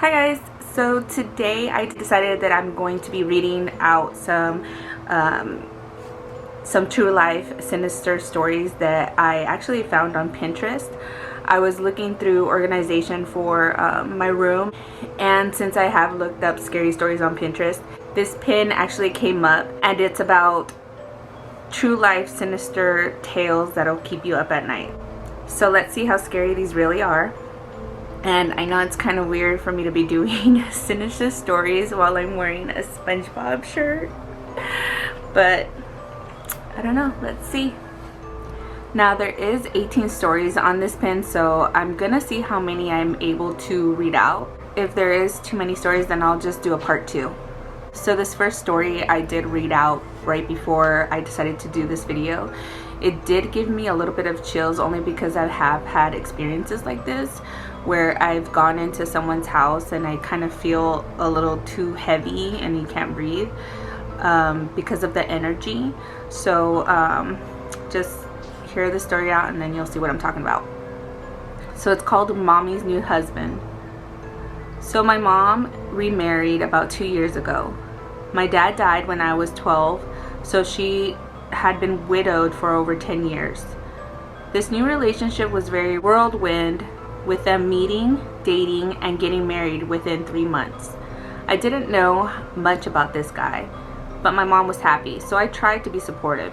Hi guys, so today I decided that I'm going to be reading out some true life sinister stories that I actually found on Pinterest. I was looking through organization for my room, and since I have looked up scary stories on Pinterest, this pin actually came up, and it's about true life sinister tales that'll keep you up at night. So let's see how scary these really are. And I know it's kind of weird for me to be doing sinister stories while I'm wearing a SpongeBob shirt, but I don't know, let's see. Now there is 18 stories on this pin, so I'm gonna see how many I'm able to read out. If there is too many stories, then I'll just do a part 2. So this first story I did read out right before I decided to do this video. It did give me a little bit of chills, only because I have had experiences like this where I've gone into someone's house and I kind of feel a little too heavy and you can't breathe because of the energy. So just hear the story out and then you'll see what I'm talking about. So it's called Mommy's New Husband. So my mom remarried about 2 years ago. My dad died when I was 12, so she had been widowed for over 10 years. This new relationship was very whirlwind, with them meeting, dating, and getting married within 3 months. I didn't know much about this guy, but my mom was happy, so I tried to be supportive.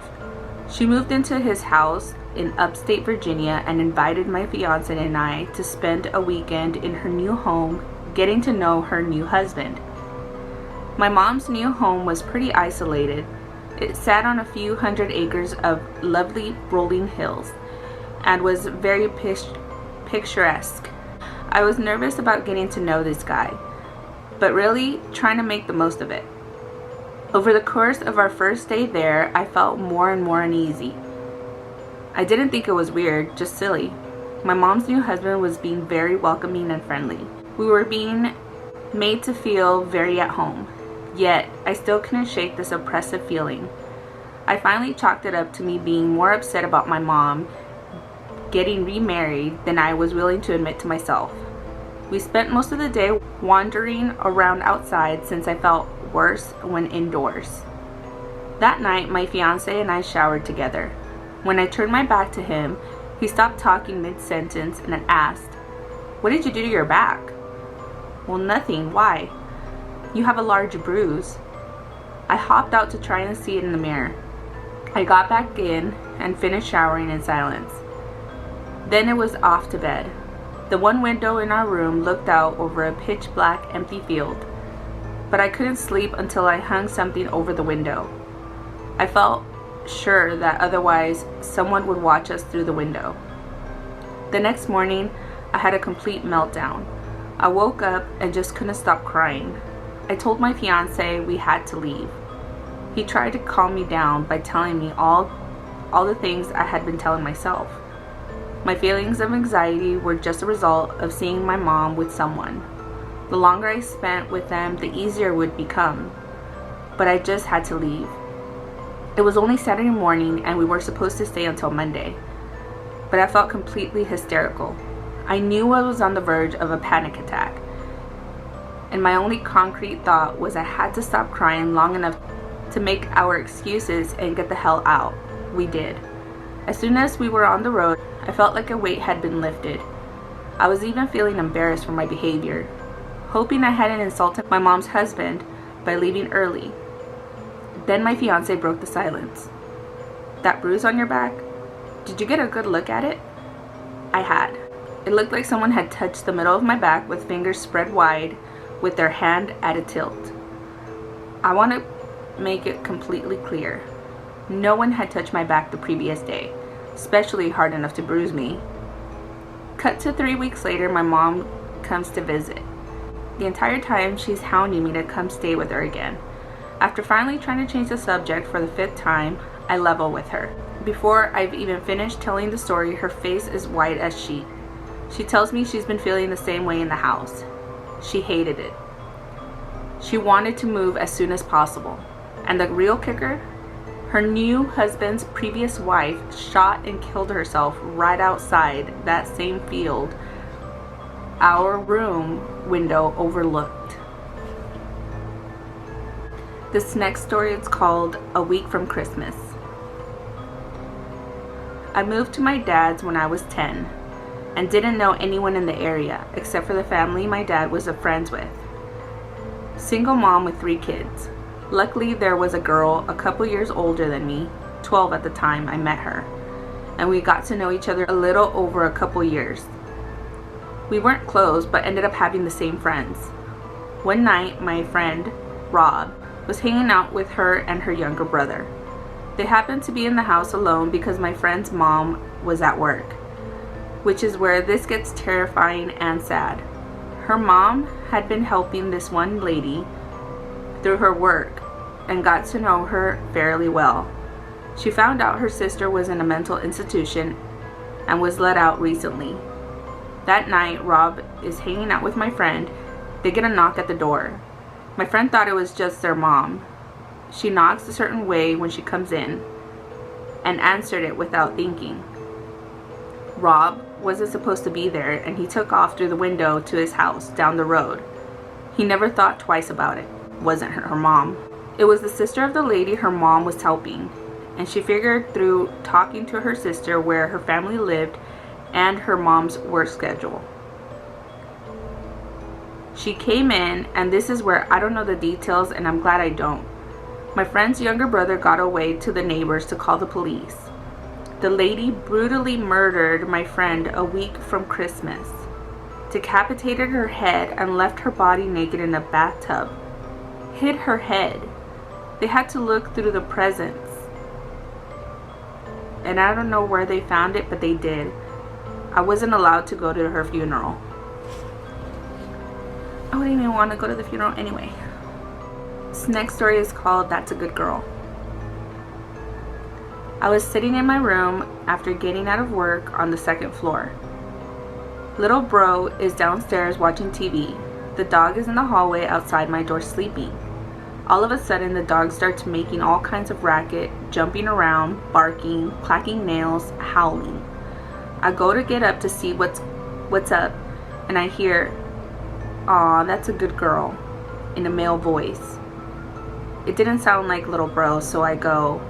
She moved into his house in upstate Virginia and invited my fiance and I to spend a weekend in her new home, getting to know her new husband. My mom's new home was pretty isolated. It sat on a few hundred acres of lovely rolling hills and was very picturesque. I was nervous about getting to know this guy, but really trying to make the most of it. Over the course of our first day there, I felt more and more uneasy. I didn't think it was weird, just silly. My mom's new husband was being very welcoming and friendly. We were being made to feel very at home, yet I still couldn't shake this oppressive feeling. I finally chalked it up to me being more upset about my mom getting remarried than I was willing to admit to myself. We spent most of the day wandering around outside since I felt worse when indoors. That night, my fiance and I showered together. When I turned my back to him, he stopped talking mid-sentence and asked, "What did you do to your back?" "Well, nothing. Why?" "You have a large bruise." I hopped out to try and see it in the mirror. I got back in and finished showering in silence. Then it was off to bed. The one window in our room looked out over a pitch black empty field, but I couldn't sleep until I hung something over the window. I felt sure that otherwise someone would watch us through the window. The next morning, I had a complete meltdown. I woke up and just couldn't stop crying. I told my fiance we had to leave. He tried to calm me down by telling me all the things I had been telling myself. My feelings of anxiety were just a result of seeing my mom with someone. The longer I spent with them, the easier it would become. But I just had to leave. It was only Saturday morning and we were supposed to stay until Monday. But I felt completely hysterical. I knew I was on the verge of a panic attack. And my only concrete thought was I had to stop crying long enough to make our excuses and get the hell out. We did. As soon as we were on the road, I felt like a weight had been lifted. I was even feeling embarrassed for my behavior, hoping I hadn't insulted my mom's husband by leaving early. Then my fiance broke the silence. "That bruise on your back? Did you get a good look at it?" I had. It looked like someone had touched the middle of my back with fingers spread wide with their hand at a tilt. I want to make it completely clear. No one had touched my back the previous day, especially hard enough to bruise me. Cut to 3 weeks later, my mom comes to visit. The entire time she's hounding me to come stay with her again. After finally trying to change the subject for the 5th time, I level with her. Before I've even finished telling the story, her face is white as sheet. She tells me she's been feeling the same way in the house. She hated it. She wanted to move as soon as possible. And the real kicker? Her new husband's previous wife shot and killed herself right outside that same field our room window overlooked. This next story is called A Week from Christmas. I moved to my dad's when I was 10 and didn't know anyone in the area except for the family my dad was friends with. Single mom with 3 kids. Luckily, there was a girl a couple years older than me, 12 at the time I met her, and we got to know each other a little over a couple years. We weren't close, but ended up having the same friends. One night, my friend, Rob, was hanging out with her and her younger brother. They happened to be in the house alone because my friend's mom was at work, which is where this gets terrifying and sad. Her mom had been helping this one lady through her work and got to know her fairly well. She found out her sister was in a mental institution and was let out recently. That night, Rob is hanging out with my friend. They get a knock at the door. My friend thought it was just their mom. She knocks a certain way when she comes in and answered it without thinking. Rob wasn't supposed to be there, and he took off through the window to his house down the road. He never thought twice about it. It wasn't her mom. It was the sister of the lady her mom was helping, and she figured through talking to her sister where her family lived and her mom's work schedule. She came in, and this is where I don't know the details, and I'm glad I don't. My friend's younger brother got away to the neighbors to call the police. The lady brutally murdered my friend a week from Christmas, decapitated her head, and left her body naked in a bathtub. Hid her head. They had to look through the presents. And I don't know where they found it, but they did. I wasn't allowed to go to her funeral. I wouldn't even want to go to the funeral anyway. This next story is called That's a Good Girl. I was sitting in my room after getting out of work on the 2nd floor. Little bro is downstairs watching TV. The dog is in the hallway outside my door sleeping. All of a sudden, the dog starts making all kinds of racket, jumping around, barking, clacking nails, howling. I go to get up to see what's up, and I hear, "Aw, that's a good girl," in a male voice. It didn't sound like little bro, so I go,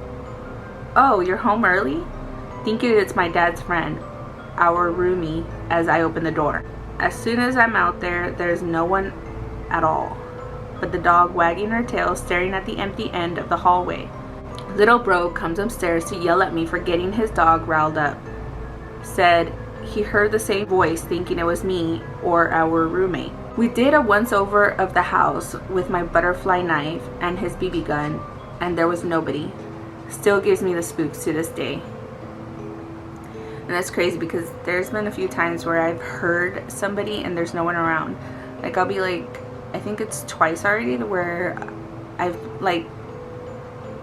"Oh, you're home early?" Thinking it's my dad's friend, our roomie, as I open the door. As soon as I'm out there, there's no one at all, but the dog wagging her tail staring at the empty end of the hallway. Little bro comes upstairs to yell at me for getting his dog riled up. Said he heard the same voice thinking it was me or our roommate. We did a once over of the house with my butterfly knife and his BB gun, and there was nobody. Still gives me the spooks to this day. And that's crazy because there's been a few times where I've heard somebody and there's no one around. Like, I'll be like, I think it's twice already where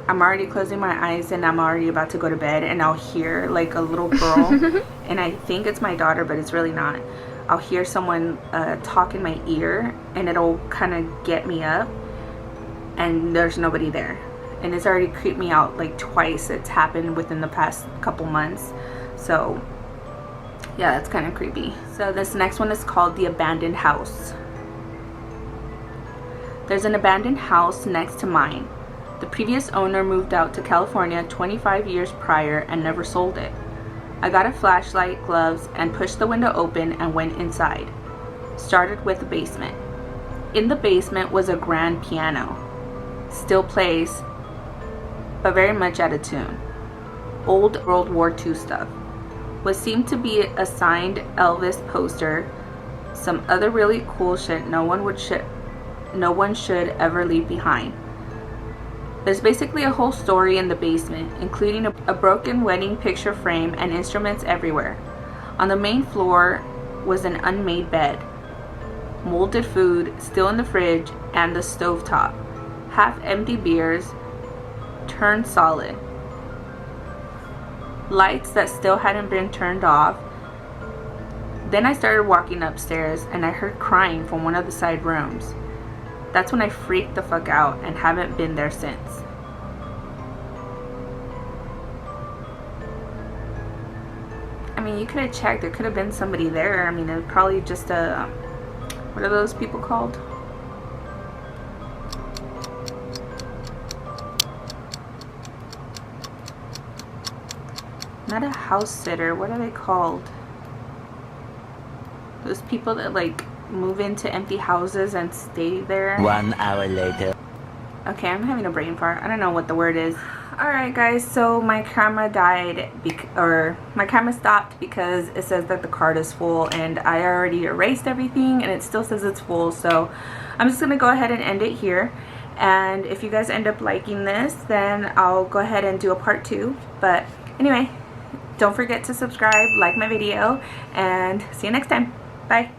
I'm already closing my eyes and I'm already about to go to bed, and I'll hear like a little girl and I think it's my daughter, but it's really not. I'll hear someone talk in my ear, and it'll kind of get me up, and there's nobody there. And it's already creeped me out like twice. It's happened within the past couple months. So yeah, that's kind of creepy. So this next one is called The Abandoned House. There's an abandoned house next to mine. The previous owner moved out to California 25 years prior and never sold it. I got a flashlight, gloves, and pushed the window open and went inside. Started with the basement. In the basement was a grand piano. Still plays, but very much out of tune. Old World War II stuff. What seemed to be a signed Elvis poster, some other really cool shit no one should ever leave behind. There's basically a whole story in the basement, including a broken wedding picture frame and instruments everywhere. On the main floor was an unmade bed, molded food still in the fridge, and the stovetop. Half-empty beers turned solid. Lights that still hadn't been turned off. Then I started walking upstairs and I heard crying from one of the side rooms. That's when I freaked the fuck out and haven't been there since. I mean, you could have checked. There could have been somebody there. I mean, it was probably just a, what are those people called? Not a house sitter. What are they called? Those people that like move into empty houses and stay there. 1 hour later. Okay, I'm having a brain fart. I don't know what the word is. Alright guys, so my camera died, my camera stopped because it says that the card is full, and I already erased everything and it still says it's full. So I'm just going to go ahead and end it here. And if you guys end up liking this, then I'll go ahead and do a part 2. But anyway, don't forget to subscribe, like my video, and see you next time. Bye.